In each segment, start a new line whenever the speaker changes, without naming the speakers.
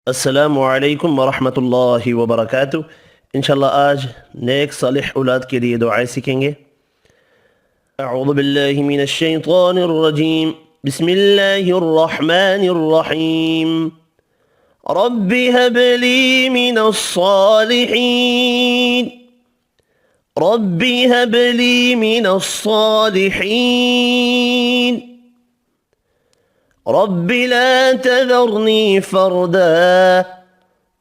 अस्सलामु अलैकुम वरहमतुल्लाहि वबरकातुह। इंशाल्लाह आज नेक सालिह औलाद के लिए दुआएं सीखेंगे। अऊज़ु बिल्लाहि मिनश शैतानिर रजीम। बिस्मिल्लाहिर रहमानिर रहीम। रब्बि हबली मिनस सालिहीन। रब्बि हबली मिनस सालिहीन। رب لا تذرني فردا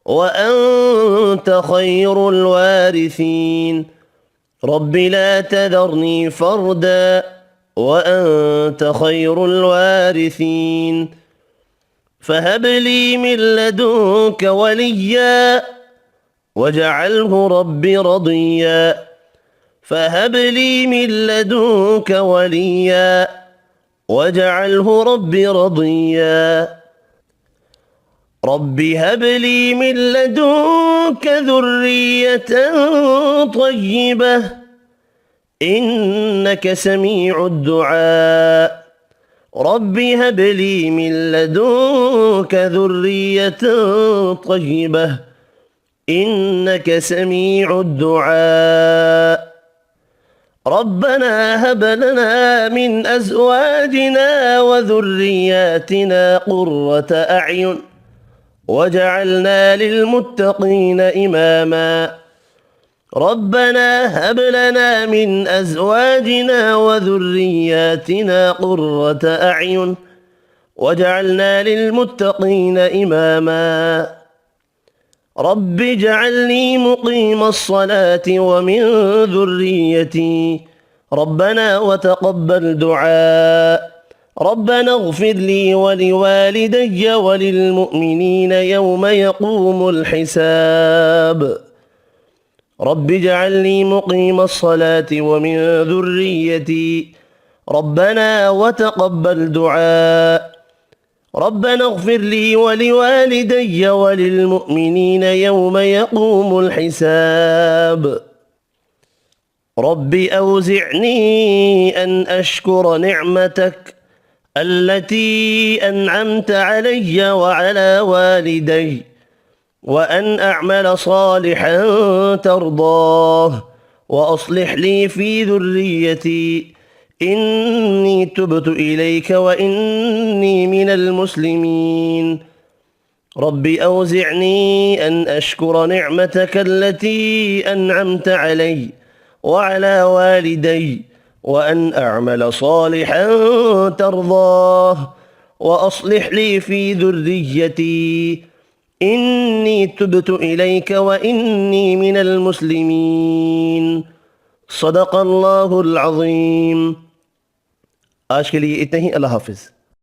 وأنت خير الوارثين. رب لا تذرني فردا وأنت خير الوارثين. فهب لي من لدنك وليا واجعله ربي رضيا. فهب لي من لدنك وليا واجعله ربي رضيا. رب هب لي من لدنك ذرية طيبة إنك سميع الدعاء. رب هب لي من لدنك ذرية طيبة إنك سميع الدعاء. ربنا هب لنا من أزواجنا وذرياتنا قرة أعين واجعلنا للمتقين إماما. ربنا هب لنا من أزواجنا وذرياتنا قرة أعين واجعلنا للمتقين إماما. رب اجعلني مقيم الصلاة ومن ذريتي ربنا وتقبل دعاء. ربنا اغفر لي ولوالدي وللمؤمنين يوم يقوم الحساب. رب اجعلني مقيم الصلاة ومن ذريتي ربنا وتقبل دعاء. ربنا اغفر لي ولوالدي وللمؤمنين يوم يقوم الحساب. رب أوزعني أن أشكر نعمتك التي أنعمت علي وعلى والدي وأن أعمل صالحا ترضاه وأصلح لي في ذريتي إني تبت إليك وإني من المسلمين. رب أوزعني أن أشكر نعمتك التي أنعمت علي وعلى والدي وأن أعمل صالحا ترضاه وأصلح لي في ذريتي إني تبت إليك وإني من المسلمين. صدق अल्लाहुल अज़ीम। आज के लिए इतना ही। अल्लाह हाफिज़।